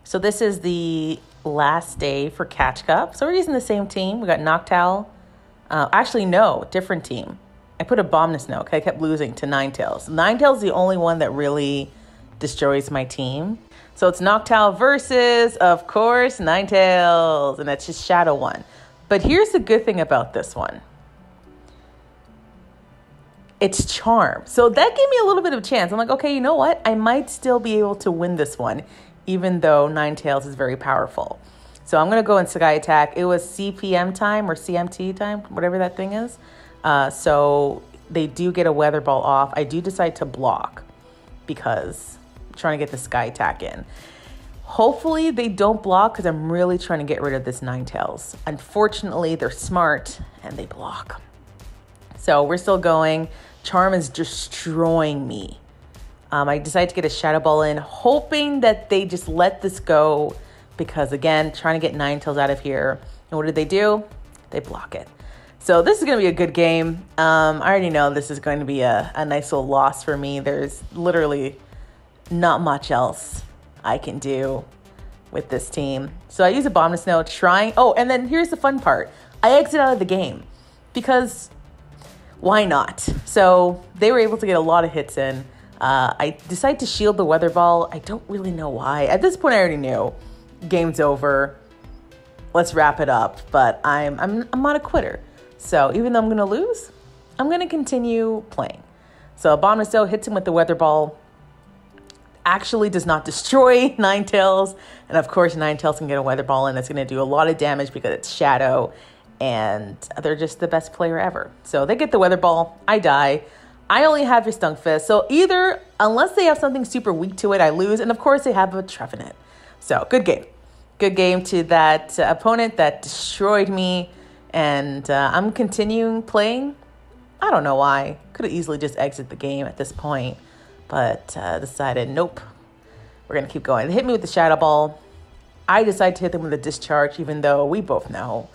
So this is the last day for Catch Cup. So we're using the same team. We got Noctowl. Actually, no, different team. I put Abominus Note because I kept losing to Ninetales. Ninetales is the only one that really destroys my team. So it's Noctowl versus, of course, Ninetales. And that's just Shadow 1. But here's the good thing about this one. It's Charm. So that gave me a little bit of a chance. I'm like, okay, you know what? I might still be able to win this one, even though Ninetales is very powerful. So I'm going to go in Sky Attack. It was CPM time or CMT time, whatever that thing is. So they do get a Weather Ball off. I do decide to block because I'm trying to get the Sky Attack in. Hopefully they don't block because I'm really trying to get rid of this Ninetales. Unfortunately, they're smart and they block. So we're still going. Charm is destroying me. I decided to get a Shadow Ball in, hoping that they just let this go because, again, trying to get Ninetales out of here. And what did they do? They block it. So this is going to be a good game. I already know this is going to be a nice little loss for me. There's literally not much else I can do with this team. So I use Abominus Note trying. Oh, and then here's the fun part. I exit out of the game because why not? So they were able to get a lot of hits in. I decided to shield the Weather Ball. I don't really know why. At this point, I already knew. Game's over. Let's wrap it up. But I'm not a quitter. So even though I'm going to lose, I'm going to continue playing. So Abominus Note hits him with the Weather Ball. Actually does not destroy Ninetales. And of course, Ninetales can get a Weather Ball and it's going to do a lot of damage because it's Shadow. And they're just the best player ever. So they get the Weather Ball. I die. I only have your Stunfisk. So either, unless they have something super weak to it, I lose. And of course, they have a Trevenant. So good game. Good game to that opponent that destroyed me. And I'm continuing playing. I don't know why. Could have easily just exited the game at this point. But decided, nope. We're going to keep going. They hit me with the Shadow Ball. I decided to hit them with a Discharge, even though we both know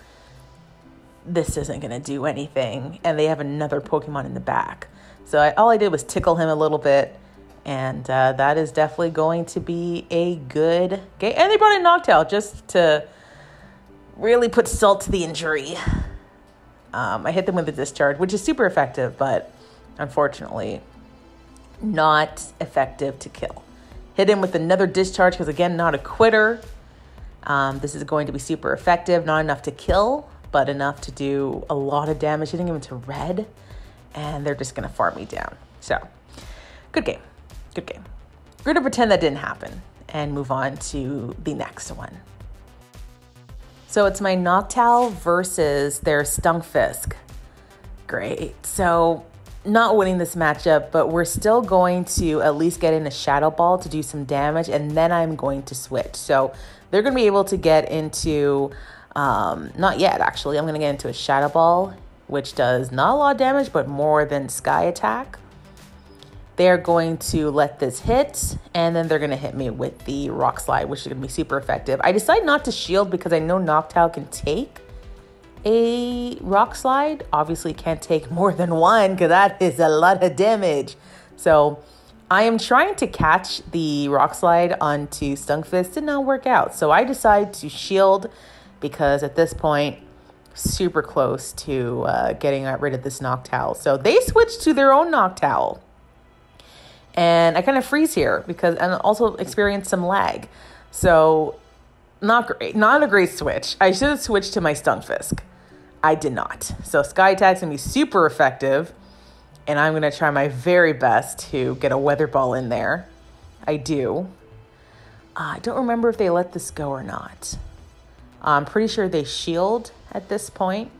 this isn't going to do anything. And they have another Pokemon in the back. So all I did was tickle him a little bit. And that is definitely going to be a good game. And they brought in Noctowl just to really put salt to the injury. I hit them with a Discharge, which is super effective, but unfortunately not effective to kill. Hit him with another Discharge because, again, not a quitter. This is going to be super effective. Not enough to kill, but enough to do a lot of damage, hitting him into red, and they're just going to farm me down. So, good game. Good game. We're going to pretend that didn't happen and move on to the next one. So, it's my Noctowl versus their Stunfisk. Great. So, not winning this matchup, but we're still going to at least get in a Shadow Ball to do some damage, and then I'm going to switch. So, they're going to be able to get into... not yet, actually. I'm going to get into a Shadow Ball, which does not a lot of damage, but more than Sky Attack. They're going to let this hit, and then they're going to hit me with the Rock Slide, which is going to be super effective. I decided not to shield because I know Noctowl can take a Rock Slide. Obviously, can't take more than one because that is a lot of damage. So I am trying to catch the Rock Slide onto Stunfisk. Did not work out. So I decide to shield because at this point, super close to getting rid of this Noctowl. So they switched to their own Noctowl. And I kind of freeze here because, and also experience some lag. So not great, not a great switch. I should have switched to my Stunfisk. I did not. So Sky Attack's going to be super effective. And I'm going to try my very best to get a Weather Ball in there. I do. I don't remember if they let this go or not. I'm pretty sure they shield at this point.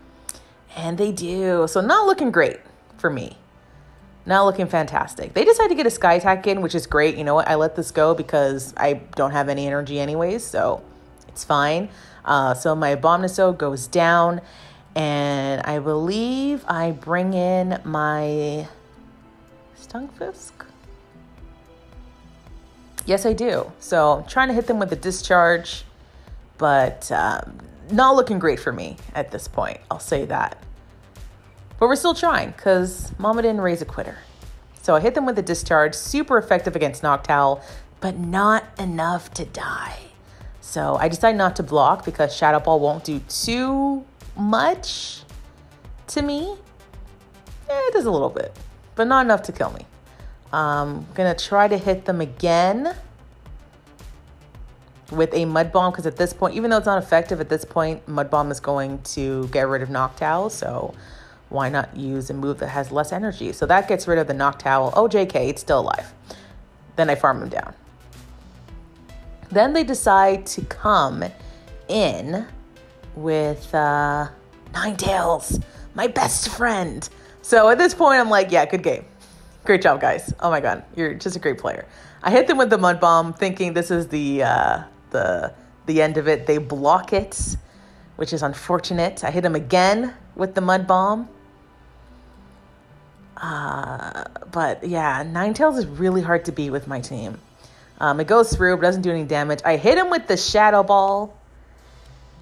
And they do. So not looking great for me. Not looking fantastic. They decided to get a Sky Attack in, which is great. You know what? I let this go because I don't have any energy anyways. So it's fine. So my Abominus Note goes down. And I believe I bring in my Stunfisk. Yes, I do. So I'm trying to hit them with a Discharge. But not looking great for me at this point. I'll say that. But we're still trying because Mama didn't raise a quitter. So I hit them with a Discharge. Super effective against Noctowl, but not enough to die. So I decided not to block because Shadow Ball won't do too much to me. It does a little bit, but not enough to kill me. I'm going to try to hit them again with a Mud Bomb, because at this point, even though it's not effective at this point, Mud Bomb is going to get rid of Noctowl. So why not use a move that has less energy? So that gets rid of the Noctowl. Oh, JK, it's still alive. Then I farm him down. Then they decide to come in with Ninetales, my best friend. So at this point, I'm like, yeah, good game. Great job, guys. Oh my God, you're just a great player. I hit them with the Mud Bomb, thinking this is the end of it. They block it, which is unfortunate. I hit him again with the Mud Bomb. But yeah, Ninetales is really hard to beat with my team. It goes through, but doesn't do any damage. I hit him with the Shadow Ball.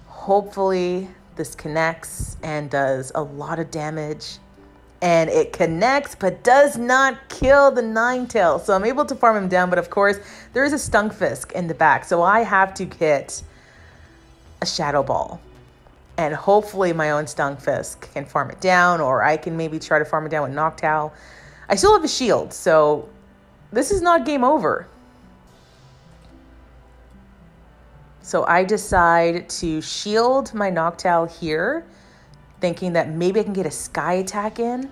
Hopefully this connects and does a lot of damage. And it connects, but does not kill the Ninetales. So I'm able to farm him down. But of course, there is a Stunfisk in the back. So I have to hit a Shadow Ball. And hopefully my own Stunfisk can farm it down. Or I can maybe try to farm it down with Noctowl. I still have a shield. So this is not game over. So I decide to shield my Noctowl here, thinking that maybe I can get a Sky Attack in.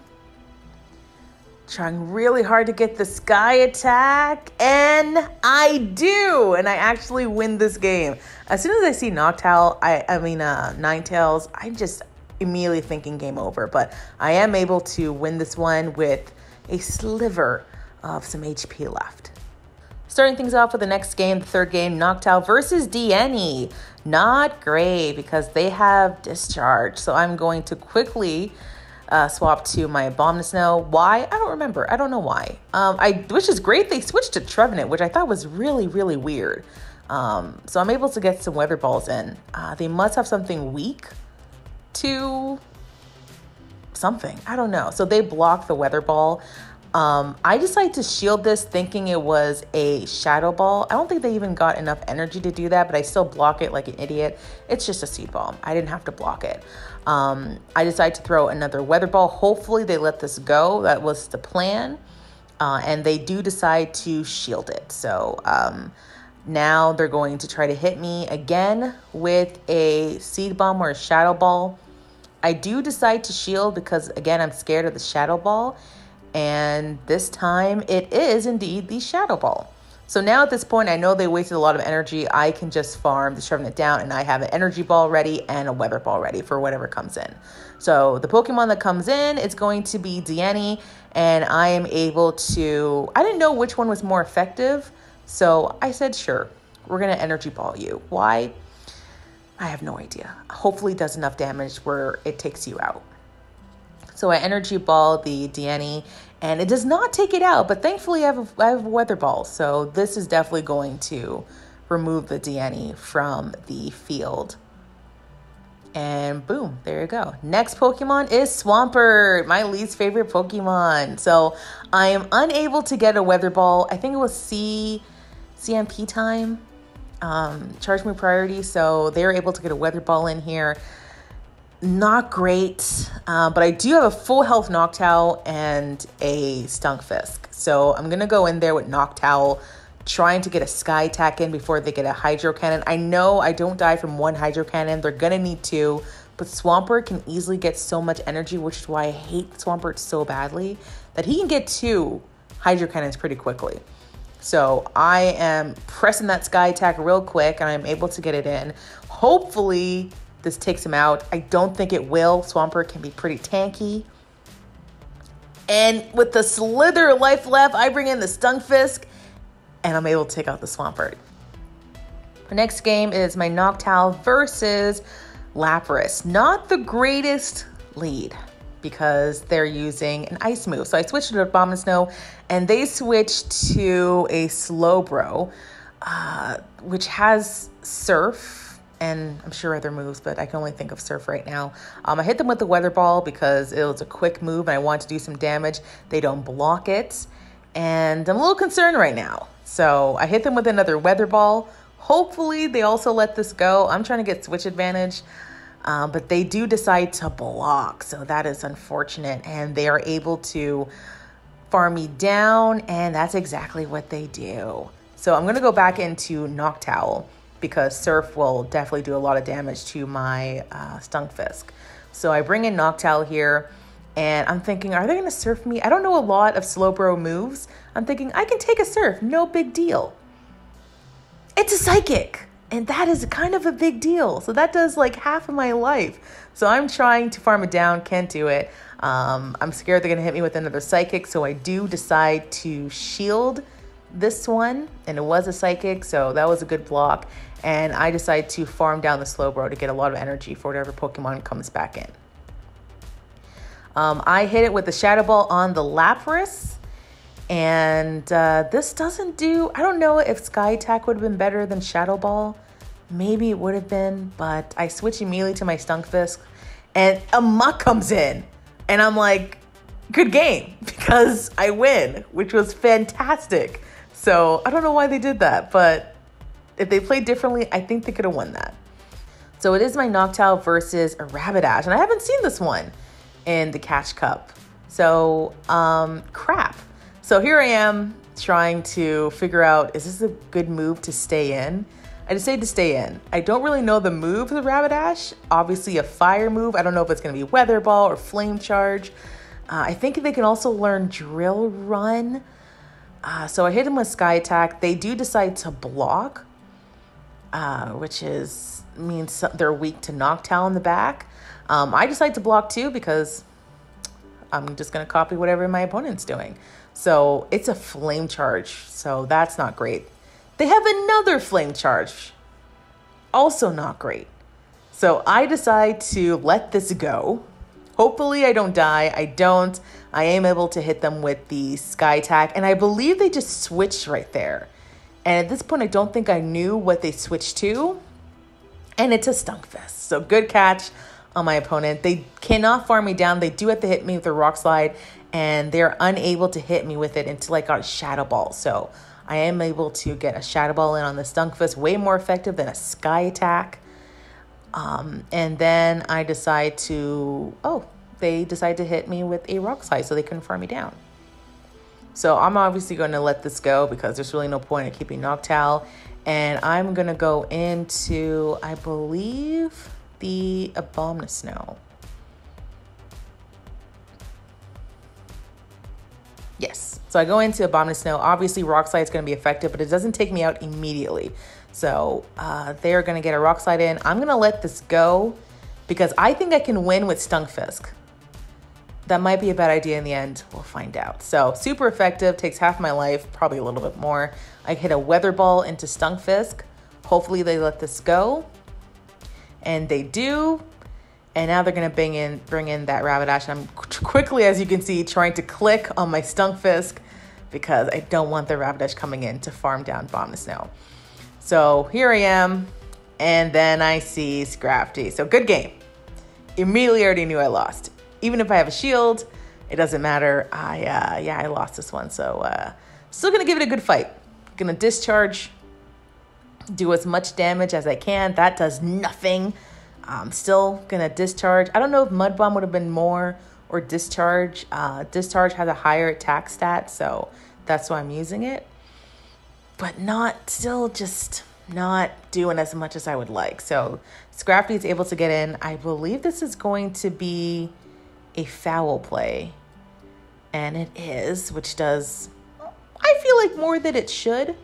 Trying really hard to get the Sky Attack, and I do! And I actually win this game. As soon as I see Ninetales, I'm just immediately thinking game over. But I am able to win this one with a sliver of some HP left. Starting things off with the next game, the third game, Noctowl versus Deanie. Not great because they have Discharge. So I'm going to quickly swap to my Abominus Snow. Why? I don't remember. I don't know why. Which is great. They switched to Trevenant, which I thought was really, really weird. So I'm able to get some Weather Balls in. They must have something weak to something. I don't know. So they block the Weather Ball. I decided to shield this thinking it was a Shadow Ball. I don't think they even got enough energy to do that, but I still block it like an idiot. It's just a Seed Bomb. I didn't have to block it. I decided to throw another Weather Ball. Hopefully they let this go. That was the plan. And they do decide to shield it. So now they're going to try to hit me again with a Seed Bomb or a Shadow Ball. I do decide to shield because, again, I'm scared of the Shadow Ball. And this time it is indeed the Shadow Ball. So now at this point, I know they wasted a lot of energy. I can just farm the Trevenant down and I have an Energy Ball ready and a Weather Ball ready for whatever comes in. So the Pokemon that comes in is going to be Deanie, and I am able to, I didn't know which one was more effective. So I said, sure, we're going to Energy Ball you. Why? I have no idea. Hopefully it does enough damage where it takes you out. So I Energy Ball the Deanie, and it does not take it out, but thankfully I have a Weather Ball. So this is definitely going to remove the Deanie from the field. And boom, there you go. Next Pokemon is Swampert, my least favorite Pokemon. So I am unable to get a Weather Ball. I think it was CMP time, Charge Me Priority. So they were able to get a Weather Ball in here. Not great, but I do have a full health Noctowl and a Stunfisk. So I'm going to go in there with Noctowl, trying to get a Sky Attack in before they get a Hydro Cannon. I know I don't die from one Hydro Cannon. They're going to need two, but Swampert can easily get so much energy, which is why I hate Swampert so badly, that he can get two Hydro Cannons pretty quickly. So I am pressing that Sky Attack real quick, and I'm able to get it in. Hopefully this takes him out. I don't think it will. Swampert can be pretty tanky. And with the slither of life left, I bring in the Stunfisk, and I'm able to take out the Swampert. The next game is my Noctowl versus Lapras. Not the greatest lead because they're using an ice move. So I switched to Abominus Snow, and they switched to a Slowbro, which has Surf. And I'm sure other moves, but I can only think of Surf right now. I hit them with the Weather Ball because it was a quick move and I want to do some damage. They don't block it. And I'm a little concerned right now. So I hit them with another Weather Ball, Hopefully they also let this go. I'm trying to get switch advantage, but they do decide to block. So that is unfortunate. And they are able to farm me down, and that's exactly what they do. So I'm going to go back into Noctowl because Surf will definitely do a lot of damage to my Stunfisk. So I bring in Noctowl here, and I'm thinking, are they going to Surf me? I don't know a lot of Slowbro moves. I'm thinking, I can take a Surf, no big deal. It's a Psychic, and that is kind of a big deal. So that does like half of my life. So I'm trying to farm it down, can't do it. I'm scared they're going to hit me with another Psychic, so I do decide to shield this one, and it was a Psychic, so that was a good block. And I decide to farm down the Slowbro to get a lot of energy for whatever Pokemon comes back in. I hit it with the Shadow Ball on the Lapras, and this doesn't do, I don't know if Sky Attack would have been better than Shadow Ball. Maybe it would have been, but I switch immediately to my Stunfisk, and a Muck comes in, and I'm like, good game, because I win, which was fantastic. So I don't know why they did that, but if they played differently, I think they could have won that. So it is my Noctowl versus a Rapidash, and I haven't seen this one in the Catch Cup. So, crap. So here I am trying to figure out, is this a good move to stay in? I decided to stay in. I don't really know the move of the Rapidash. Obviously a fire move. I don't know if it's going to be Weather Ball or Flame Charge. I think they can also learn Drill Run. So I hit him with Sky Attack. They do decide to block, which means they're weak to Noctowl in the back. I decide to block too because I'm just going to copy whatever my opponent's doing. So it's a Flame Charge, so that's not great. They have another Flame Charge, also not great. So I decide to let this go. Hopefully I don't die. I don't. I am able to hit them with the Sky Attack, and I believe they just switched right there. And at this point, I don't think I knew what they switched to, and it's a Stunfisk. So good catch on my opponent. They cannot farm me down. They do have to hit me with a Rock Slide, and they're unable to hit me with it until I got a Shadow Ball. So I am able to get a Shadow Ball in on the Stunfisk, way more effective than a Sky Attack. And then I decide to, they decide to hit me with a Rock Slide so they couldn't farm me down. So I'm obviously going to let this go because there's really no point in keeping Noctowl. And I'm going to go into, I believe, the Abomasnow. Yes. So I go into Abomasnow. Obviously, Rock Slide is going to be effective, but it doesn't take me out immediately. So they're going to get a Rock Slide in. I'm going to let this go because I think I can win with Stunfisk. That might be a bad idea in the end. We'll find out. So super effective, takes half my life, probably a little bit more. I hit a Weather Ball into Stunfisk. Hopefully they let this go. And they do. And now they're going to bring in that Rapidash. And I'm quickly, as you can see, trying to click on my Stunfisk because I don't want the Rapidash coming in to farm down Abomasnow. So here I am. And then I see Scrafty. So good game. Immediately already knew I lost. Even if I have a shield, it doesn't matter. I lost this one. So still going to give it a good fight. Going to discharge, do as much damage as I can. That does nothing. I'm still going to discharge. I don't know if Mud Bomb would have been more or discharge. Discharge has a higher attack stat, so that's why I'm using it. But still just not doing as much as I would like. So Scrafty is able to get in. I believe this is going to be a foul play, and it is, which does, I feel like, more than it should.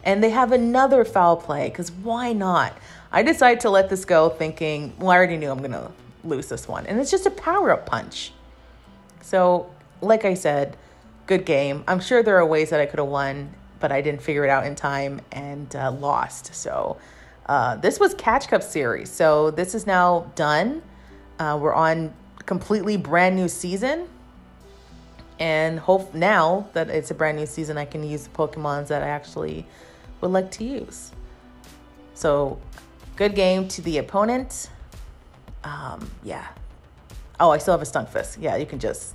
And they have another foul play because why not? I decided to let this go thinking, well, I already knew I'm gonna lose this one, and it's just a power-up punch. So like I said, good game. I'm sure there are ways that I could have won, but I didn't figure it out in time and lost. So this was Catch Cup series, so this is now done. We're on completely brand new season, and hope now that it's a brand new season I can use the Pokemons that I actually would like to use. So good game to the opponent. Yeah. Oh, I still have a Stunfisk. Yeah, you can just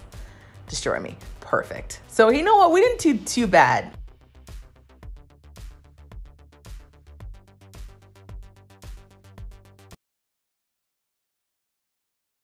destroy me. Perfect. So you know what, we didn't do too bad.